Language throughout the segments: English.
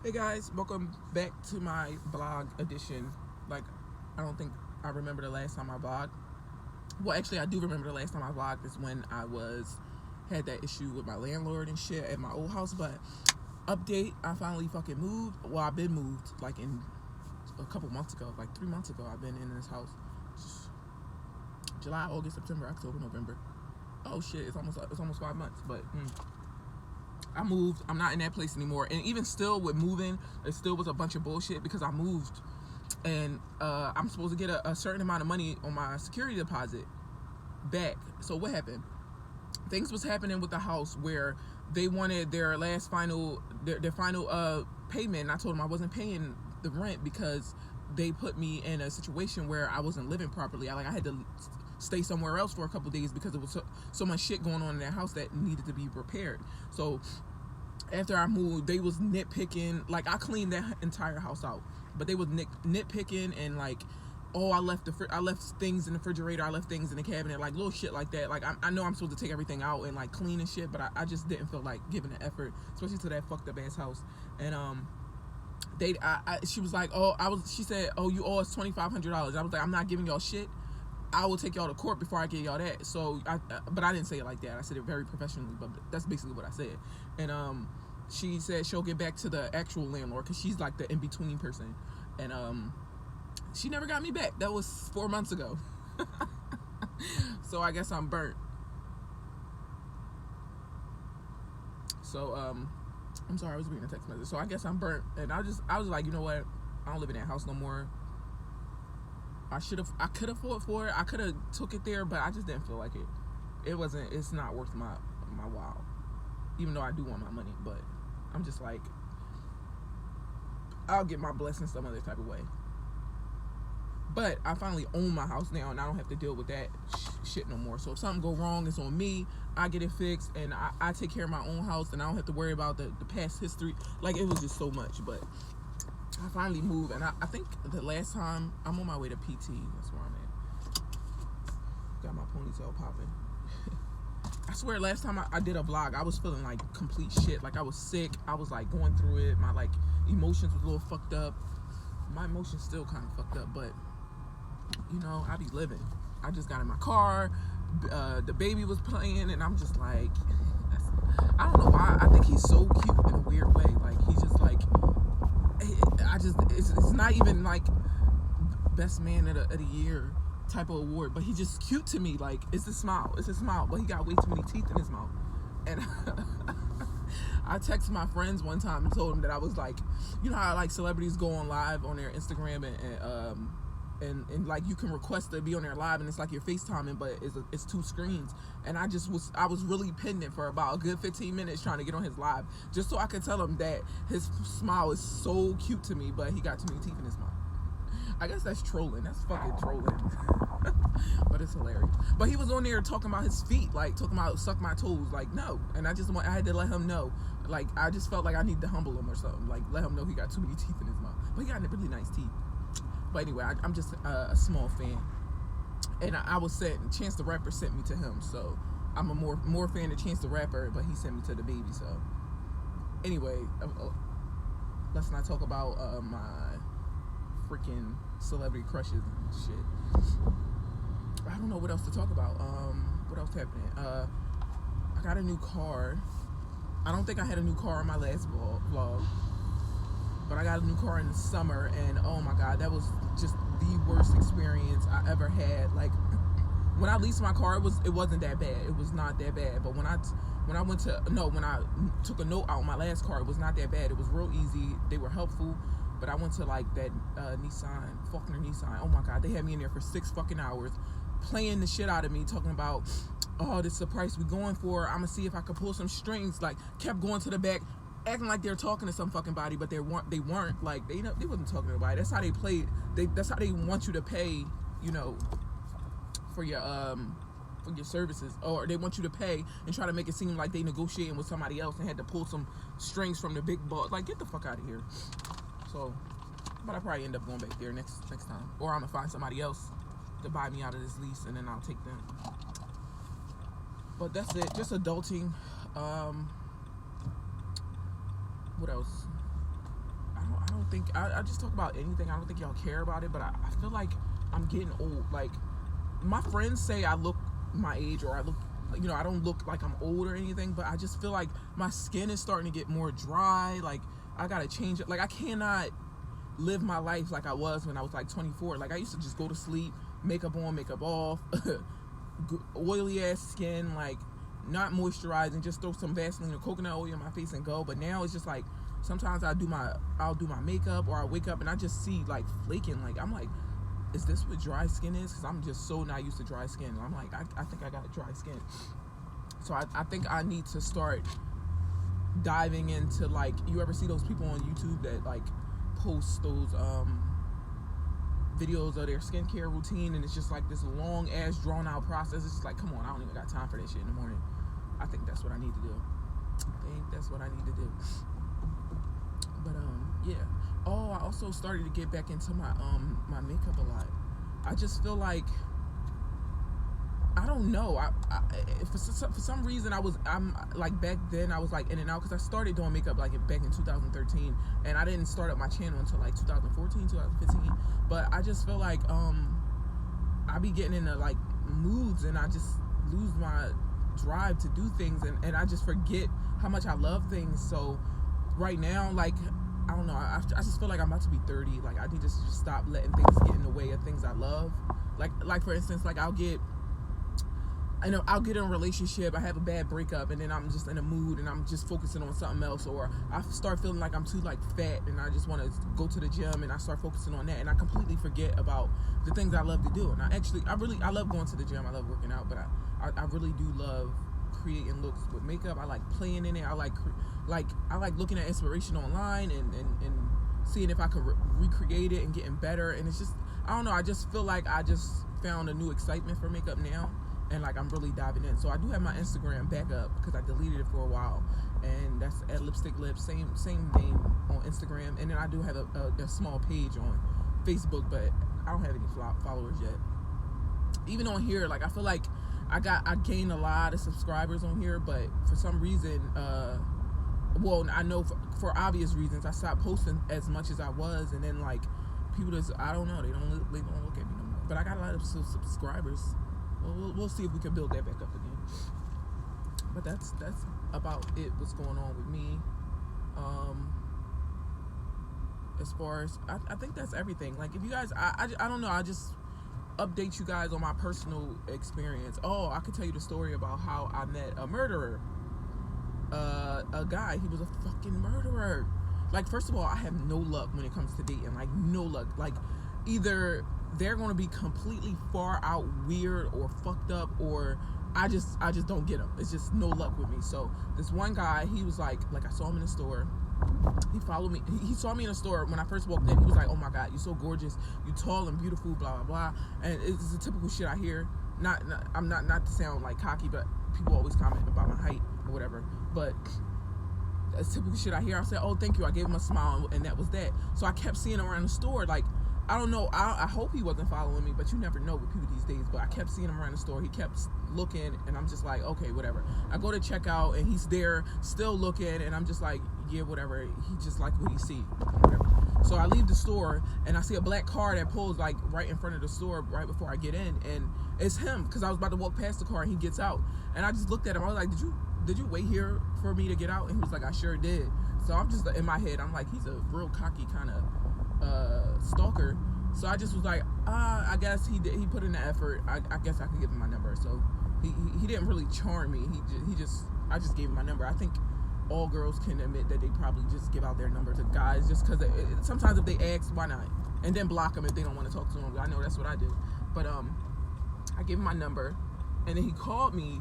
Hey guys, welcome back to my vlog edition. Like, I don't think I remember the last time I vlogged. Well, actually, I do remember the last time I vlogged is when I had that issue with my landlord and shit at my old house. But update, I finally fucking moved. Well, I've been moved like in a couple months ago, like 3 months ago. I've been in this house. July, August, September, October, November. Oh shit, it's almost 5 months. But I moved. I'm not in that place anymore. And even still with moving, it still was a bunch of bullshit because I moved and I'm supposed to get a certain amount of money on my security deposit back. So what happened? Things was happening with the house where they wanted their final payment. And I told them I wasn't paying the rent because they put me in a situation where I wasn't living properly. I had to stay somewhere else for a couple days because there was so much shit going on in that house that needed to be repaired. So after I moved, they was nitpicking. Like, I cleaned that entire house out, but they was nitpicking and like, oh, I left things in the refrigerator, I left things in the cabinet, like little shit like that. Like, I know I'm supposed to take everything out and like clean and shit, but I just didn't feel like giving the effort, especially to that fucked up ass house. And she was like, she said, oh, you owe us $2,500. I was like, I'm not giving y'all shit. I will take y'all to court before I get y'all that. So, but I didn't say it like that. I said it very professionally, but that's basically what I said. And she said she'll get back to the actual landlord because she's like the in-between person. And she never got me back. That was 4 months ago. So I guess I'm burnt. So I'm sorry, I was reading a text message. So I guess I'm burnt. And I was like, you know what? I don't live in that house no more. I could have fought for it. I could have took it there, but I just didn't feel like it. It's not worth my while. Even though I do want my money, but I'm just like, I'll get my blessings some other type of way. But I finally own my house now, and I don't have to deal with that shit no more. So if something go wrong, it's on me. I get it fixed, and I take care of my own house, and I don't have to worry about the past history. Like, it was just so much, but I finally moved, and I think the last time, I'm on my way to PT. That's where I'm at. Got my ponytail popping. I swear, last time I did a vlog, I was feeling like complete shit. Like, I was sick. I was like going through it. My like emotions was a little fucked up. My emotions still kind of fucked up, but you know, I be living. I just got in my car. The baby was playing, and I'm just like, I don't know why. I think he's so cute in a weird way. Like, he's just like, it's not even like best man of the year type of award, but he's just cute to me. Like, it's a smile, but he got way too many teeth in his mouth. And I texted my friends one time and told them that I was like, you know how like celebrities go on live on their Instagram and like you can request to be on their live and it's like you're FaceTiming, but it's two screens. And I was really pending for about a good 15 minutes trying to get on his live just so I could tell him that his smile is so cute to me, but he got too many teeth in his mouth. I guess that's trolling. That's fucking trolling. But it's hilarious. But he was on there talking about his feet, like talking about suck my toes. Like, no. And I had to let him know. Like, I just felt like I need to humble him or something. Like, let him know he got too many teeth in his mouth. But he got really nice teeth. But anyway, I'm just a small fan. And I was sent, Chance the Rapper sent me to him. So I'm a more fan of Chance the Rapper, but he sent me to the baby. So anyway, let's not talk about my freaking celebrity crushes and shit. I don't know what else to talk about. What else happening? I got a new car. I don't think I had a new car on my last vlog, but I got a new car in the summer, and oh my god, that was just the worst experience I ever had. Like, when I leased my car, it wasn't that bad. It was not that bad. But when I took a note out on my last car, it was not that bad. It was real easy. They were helpful. But I went to like that Faulkner Nissan. Oh my god, they had me in there for 6 fucking hours, playing the shit out of me, talking about, oh, this is the price we going for. I'm gonna see if I could pull some strings. Like, kept going to the back, acting like they're talking to some fucking body, but they weren't. Like, they wasn't talking to nobody. That's how they played. That's how they want you to pay, you know, for your services, or they want you to pay and try to make it seem like they negotiating with somebody else and had to pull some strings from the big boss. Like, get the fuck out of here. So, but I probably end up going back there next time, or I'm gonna find somebody else to buy me out of this lease, and then I'll take them. But that's it. Just adulting. What else? don't think I just talk about anything. I don't think y'all care about it, but I feel like I'm getting old. Like, my friends say I look my age, or I look, I don't look like I'm old or anything, but I just feel like my skin is starting to get more dry. Like, I gotta change it. Like, I cannot live my life like I was when I was like 24. Like, I used to just go to sleep, makeup on, makeup off, oily ass skin, like not moisturizing, just throw some Vaseline or coconut oil in my face and go. But now it's just like, sometimes I'll do my makeup, or I wake up and I just see like flaking. Like, I'm like, is this what dry skin is? Because I'm just so not used to dry skin. I'm like, I think I got dry skin. So I think I need to start diving into, like, you ever see those people on YouTube that like post those videos of their skincare routine, and it's just like this long ass drawn out process. It's just like, come on, I don't even got time for that shit in the morning. I think that's what I need to do. But yeah. Oh, I also started to get back into my my makeup a lot. I just feel like, I don't know. For some reason I'm like, back then I was like in and out, because I started doing makeup like back in 2013, and I didn't start up my channel until like 2014, 2015. But I just feel like I be getting into like moods, and I just lose my drive to do things, and I just forget how much I love things. So right now, like, I don't know, I just feel like I'm about to be 30. Like, I need to just stop letting things get in the way of things I love. Like for instance, like, I'll get in a relationship, I have a bad breakup, and then I'm just in a mood and I'm just focusing on something else, or I start feeling like I'm too like fat and I just want to go to the gym, and I start focusing on that, and I completely forget about the things I love to do. And I love going to the gym, I love working out, but I really do love creating looks with makeup. I like playing in it. I like looking at inspiration online and seeing if I could recreate it and getting better. And it's just, I don't know, I just feel like I just found a new excitement for makeup now, and like, I'm really diving in. So I do have my Instagram back up, because I deleted it for a while, and that's at Lipstick Lips, same name on Instagram. And then I do have a small page on Facebook, but I don't have any followers yet. Even on here, like, I feel like I gained a lot of subscribers on here, but for some reason, well, I know for obvious reasons, I stopped posting as much as I was, and then like, people just, I don't know, they don't look at me no more. But I got a lot of subscribers. We'll see if we can build that back up again. But that's about it. What's going on with me? As far as, I think that's everything. Like, if you guys, I don't know, I just update you guys on my personal experience. Oh, I could tell you the story about how I met a murderer. A guy, he was a fucking murderer. Like, first of all, I have no luck when it comes to dating. Like, no luck. Like, either they're going to be completely far out weird or fucked up, or I just don't get them. It's just no luck with me. So this one guy, he was like I saw him in the store. He followed me. He saw me in the store when I first walked in. He was like, "Oh my God, you're so gorgeous. You're tall and beautiful, blah, blah, blah." And it's the typical shit I hear. I'm not to sound like cocky, but people always comment about my height or whatever. But it's typical shit I hear. I said, "Oh, thank you." I gave him a smile, and that was that. So I kept seeing him around the store. Like, I don't know. I hope he wasn't following me, but you never know with people these days. But I kept seeing him around the store. He kept looking, and I'm just like, okay, whatever. I go to check out, and he's there still looking, and I'm just like, yeah, whatever. He just like what he see, whatever. So I leave the store, and I see a black car that pulls like right in front of the store right before I get in, and it's him, because I was about to walk past the car, and he gets out, and I just looked at him. I was like, did you wait here for me to get out? And he was like, I sure did. So I'm just, in my head, I'm like, he's a real cocky kind of stalker. So I just was like, I guess he put in the effort. I guess I could give him my number. So he didn't really charm me. I just gave him my number. I think all girls can admit that they probably just give out their number to guys, just because sometimes if they ask, why not? And then block them if they don't want to talk to them. I know that's what I do. But I gave him my number, and then he called me,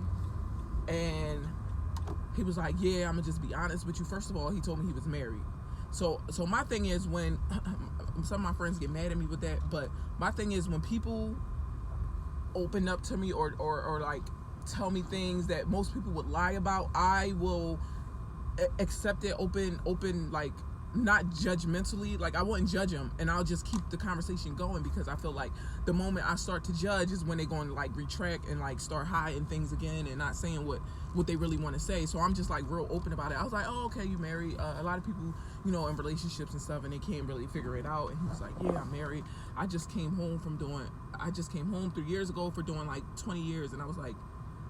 and he was like, yeah, I'm gonna just be honest with you. First of all, he told me he was married. So my thing is, when some of my friends get mad at me with that, but my thing is, when people open up to me or like tell me things that most people would lie about, I will accept it open like not judgmentally, like I wouldn't judge them, and I'll just keep the conversation going, because I feel like the moment I start to judge is when they're going to like retract and like start hiding things again and not saying what they really want to say. So I'm just like real open about it. I was like, oh, okay, you married. A lot of people, you know, in relationships and stuff, and they can't really figure it out. And he was like, yeah, I'm married. I just came home 3 years ago for doing like 20 years. And I was like,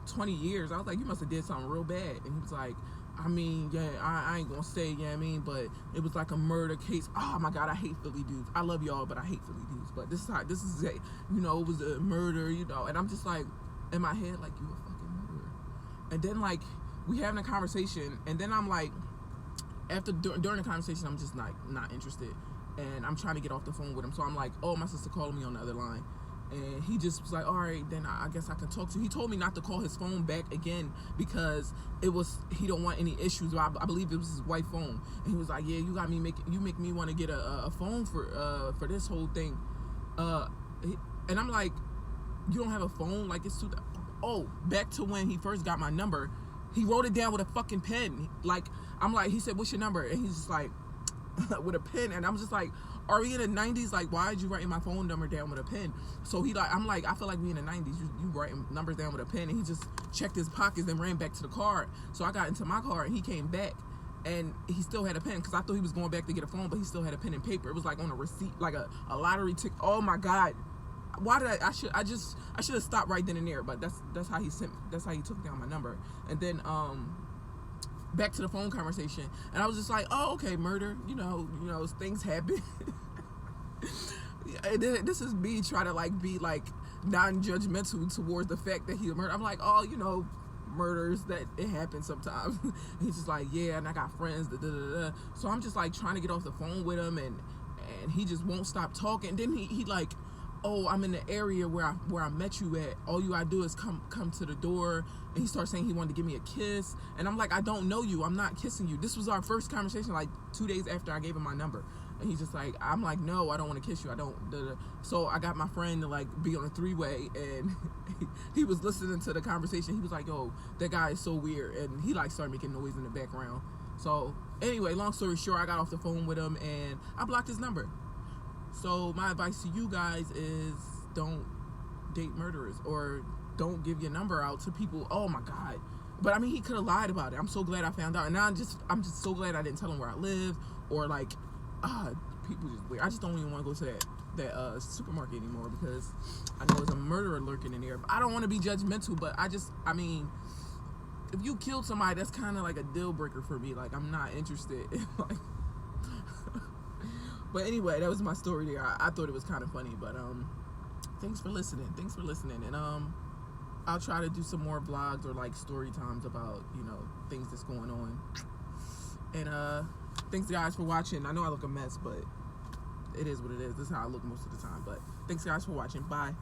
20 years? I was like, you must have did something real bad. And he was like, I mean, yeah, I ain't gonna say, yeah, I mean, but it was like a murder case. Oh my God, I hate Philly dudes. I love y'all, but I hate Philly dudes. But this is it. You know, it was a murder, you know. And I'm just like, in my head, like, you a fucking murderer. And then like, we having a conversation, and then I'm like, during the conversation, I'm just like not interested, and I'm trying to get off the phone with him. So I'm like, oh, my sister calling me on the other line. And he just was like, all right, then I guess I can talk to you. He told me not to call his phone back again because he don't want any issues. I believe it was his wife's phone. And he was like, yeah, you make me want to get a phone for this whole thing. And I'm like, you don't have a phone? Like, it's too... Oh, back to when he first got my number. He wrote it down with a fucking pen. Like, I'm like, he said, what's your number? And he's just like, with a pen. And I'm just like, are we in the 90s? Like, why did you write my phone number down with a pen? So I'm like, I feel like we in the 90s. You writing numbers down with a pen. And he just checked his pockets and ran back to the car. So I got into my car, and he came back, and he still had a pen, because I thought he was going back to get a phone, but he still had a pen and paper. It was like on a receipt, like a lottery ticket. Oh my God. Why did I should have stopped right then and there, but that's how he took down my number. And then back to the phone conversation, and I was just like, oh, okay, murder, you know, things happen. And then this is me trying to like be like non-judgmental towards the fact that he's a murderer. I'm like, oh, you know, murders, that it happens sometimes. He's just like, yeah, and I got friends, so I'm just like trying to get off the phone with him, and he just won't stop talking. Then he like, oh, I'm in the area where I met you at. All you gotta do is come to the door. And he starts saying he wanted to give me a kiss. And I'm like, I don't know you. I'm not kissing you. This was our first conversation like 2 days after I gave him my number. And he's just like, I'm like, no, I don't want to kiss you. I don't. So I got my friend to like be on a three-way, and he was listening to the conversation. He was like, yo, that guy is so weird. And he like started making noise in the background. So anyway, long story short, I got off the phone with him, and I blocked his number. So my advice to you guys is, don't date murderers, or don't give your number out to people. Oh my God. But I mean, he could have lied about it. I'm so glad I found out. And now I'm just so glad I didn't tell him where I live, or like, people just weird. I just don't even want to go to that supermarket anymore, because I know there's a murderer lurking in there. But I don't want to be judgmental, but I mean, if you killed somebody, that's kind of like a deal breaker for me. Like, I'm not interested in like... But anyway, that was my story there. I thought it was kind of funny, but thanks for listening. And I'll try to do some more vlogs or like story times about, you know, things that's going on. And thanks guys for watching. I know I look a mess, but it is what it is. This is how I look most of the time. But thanks guys for watching. Bye.